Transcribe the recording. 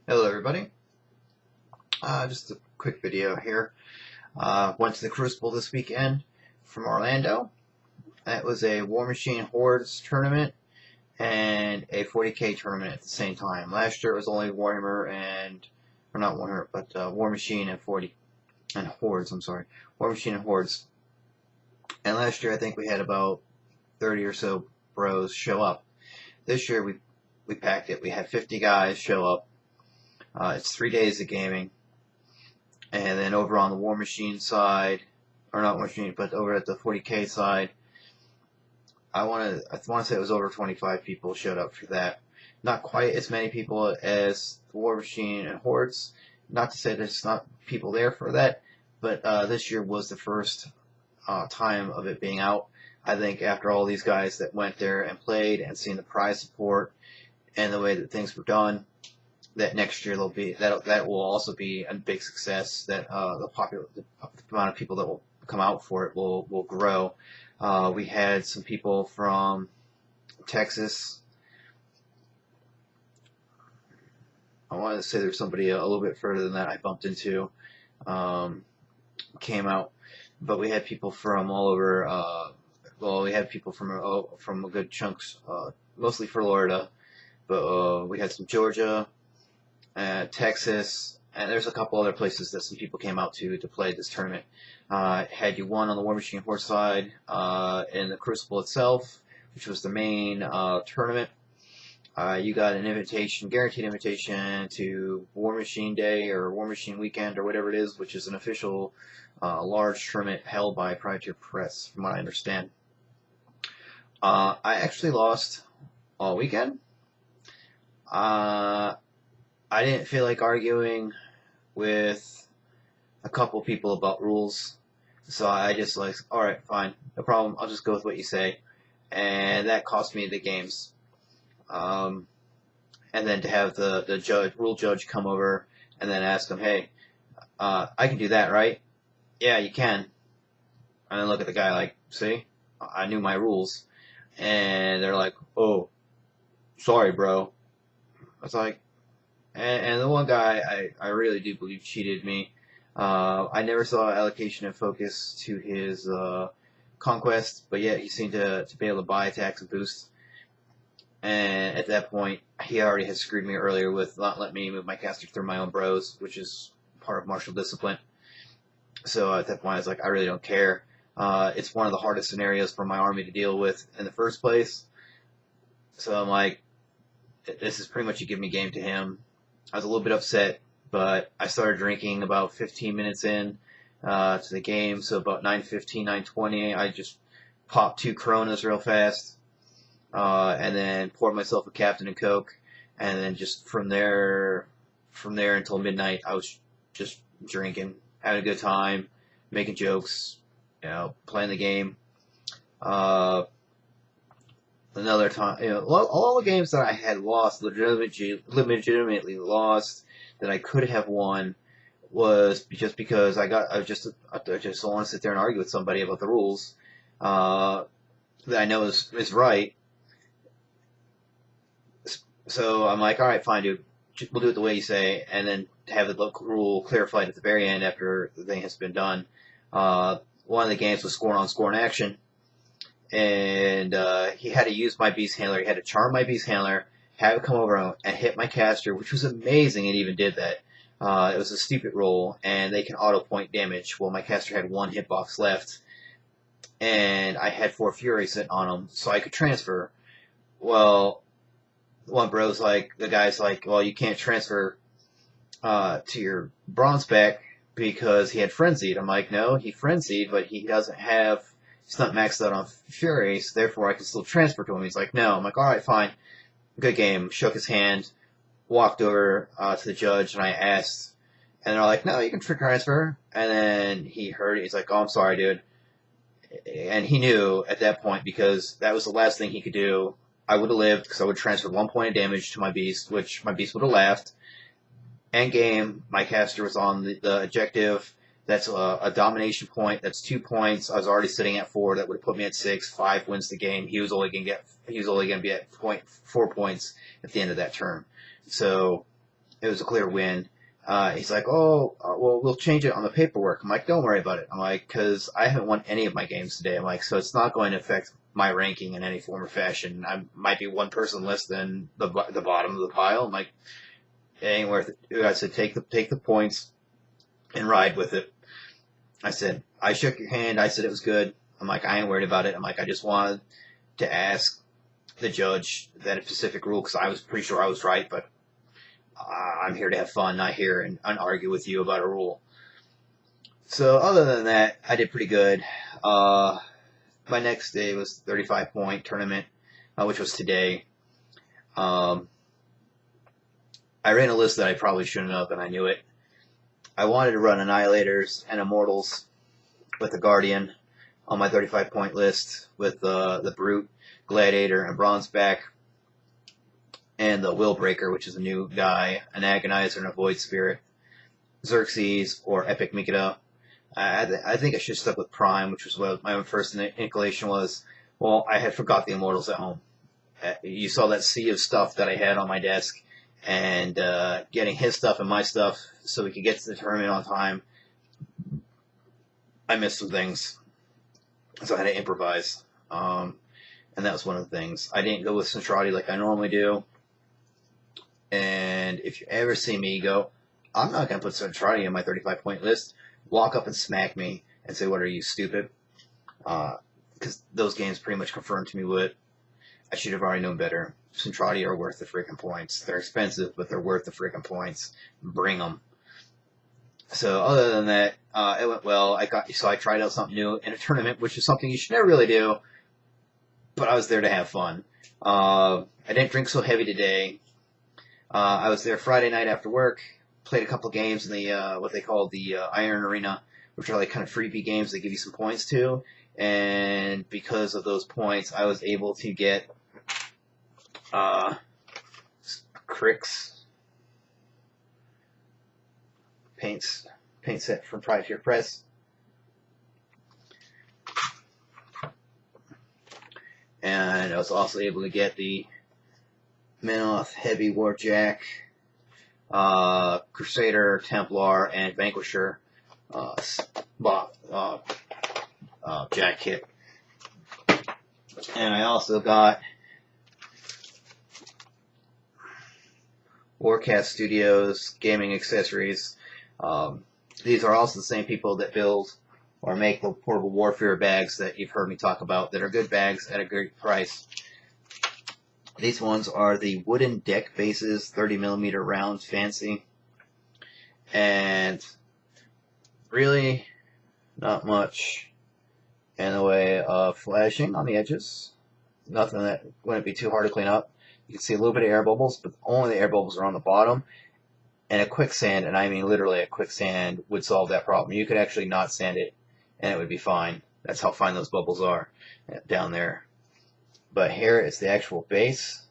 Hello everybody, just a quick video here. Went to the Crucible this weekend from Orlando. That was a War Machine Hordes tournament and a 40k tournament at the same time. Last year it was only Warhammer and, or not Warhammer, but War Machine and Hordes, I'm sorry. War Machine and Hordes. And last year I think we had about 30 or so bros show up. This year we packed it. We had 50 guys show up. It's 3 days of gaming, and then over on the War Machine side, or not War Machine, but over at the 40k side, I want to say it was over 25 people showed up for that. Not quite as many people as the War Machine and Hordes. Not to say there's not people there for that, but this year was the first time of it being out. I think after all these guys that went there and played and seen the prize support and the way that things were done, that next year that will also be a big success. That the amount of people that will come out for it will grow. We had some people from Texas. I wanted to say there's somebody a little bit further than that I bumped into came out, but we had people from all over. Well, we had people from a good chunks, mostly Florida, but we had some Georgia. Texas, and there's a couple other places that some people came out to play this tournament. Had you won on the War Machine Horse side in the Crucible itself, which was the main tournament, you got an invitation, guaranteed invitation to War Machine Day or War Machine Weekend or whatever it is, which is an official large tournament held by Privateer Press, from what I understand. I actually lost all weekend. I didn't feel like arguing with a couple people about rules, so I just like, alright, fine, no problem, I'll just go with what you say, and that cost me the games. And then to have the rule judge come over and then ask him, hey, I can do that, right? Yeah, you can. And then look at the guy like, see, I knew my rules, and they're like, oh, sorry, bro. I was like, and the one guy I really do believe cheated me. I never saw allocation and focus to his conquest, but yet he seemed to be able to buy attacks and boosts. And at that point, he already had screwed me earlier with not letting me move my caster through my own bros, which is part of martial discipline. So at that point, I was like, I really don't care. It's one of the hardest scenarios for my army to deal with in the first place. So I'm like, this is pretty much a give me game to him. I was a little bit upset, but I started drinking about 15 minutes in to the game, so about 9:15, 9:20, I just popped 2 Coronas real fast, and then poured myself a Captain and Coke, and then just from there until midnight, I was just drinking, having a good time, making jokes, playing the game. Another time, all the games that I had lost, legitimately lost, that I could have won, was just because I just don't want to sit there and argue with somebody about the rules that I know is right. So I'm like, all right, fine, dude, we'll do it the way you say, and then have the local rule clarified at the very end after the thing has been done. One of the games was score on action. And he had to use my Beast Handler. He had to charm my Beast Handler, have it come over and hit my caster, which was amazing. It even did that. It was a stupid roll, and they can auto point damage. Well, my caster had 1 hitbox left, and I had 4 Fury sitting on him, so I could transfer. Well, the guy's like, well, you can't transfer to your bronze back because he had frenzied. I'm like, no, he frenzied, but he doesn't have. He's not maxed out on Fury, so therefore I can still transfer to him. He's like, no. I'm like, alright, fine. Good game. Shook his hand, walked over to the judge, and I asked. And they're like, no, you can transfer. And then he heard it. He's like, oh, I'm sorry, dude. And he knew at that point, because that was the last thing he could do. I would have lived, because I would have transferred 1 point of damage to my beast, which my beast would have laughed. End game, my caster was on the objective. That's a domination point. That's 2 points. I was already sitting at 4. That would have put me at 6. 5 wins the game. He was only going to be at 4 points at the end of that turn. So it was a clear win. He's like, oh, well, we'll change it on the paperwork. I'm like, don't worry about it. I'm like, because I haven't won any of my games today. I'm like, so it's not going to affect my ranking in any form or fashion. I might be one person less than the bottom of the pile. I'm like, it ain't worth it. I said, take the points and ride with it. I said, I shook your hand. I said it was good. I'm like, I ain't worried about it. I'm like, I just wanted to ask the judge that specific rule because I was pretty sure I was right, but I'm here to have fun, not here and argue with you about a rule. So other than that, I did pretty good. My next day was 35-point tournament, which was today. I ran a list that I probably shouldn't have, and I knew it. I wanted to run Annihilators and Immortals with the Guardian on my 35-point list with the Brute, Gladiator, and Bronzeback, and the Willbreaker, which is a new guy, an Agonizer and a Void Spirit, Xerxes, or Epic Mikado. I think I should have stuck with Prime, which was what my first inclination was. Well, I had forgot the Immortals at home. You saw that sea of stuff that I had on my desk, and getting his stuff and my stuff so we could get to the tournament on time. I missed some things, so I had to improvise. And that was one of the things. I didn't go with Centrati like I normally do. And if you ever see me go, I'm not going to put Centrati in my 35-point list, walk up and smack me and say, what are you, stupid? Because those games pretty much confirmed to me what I should have already known better. Centrati are worth the freaking points. They're expensive, but they're worth the freaking points. Bring them. So other than that, it went well. I tried out something new in a tournament, which is something you should never really do. But I was there to have fun. I didn't drink so heavy today. I was there Friday night after work. Played a couple games in the what they call the Iron Arena, which are like kind of freebie games they give you some points to. And because of those points, I was able to get Crix paint set from Privateer Press. And I was also able to get the Menoth Heavy Warjack, Crusader, Templar, and Vanquisher Jack kit. And I also got Warcast Studios gaming accessories. These are also the same people that build or make the portable warfare bags that you've heard me talk about that are good bags at a great price. These ones are the wooden deck bases, 30mm round fancy. And really not much in the way of flashing on the edges. Nothing that wouldn't be too hard to clean up. You can see a little bit of air bubbles, but only the air bubbles are on the bottom. And a quicksand, and I mean literally a quicksand, would solve that problem. You could actually not sand it, and it would be fine. That's how fine those bubbles are down there. But here is the actual base.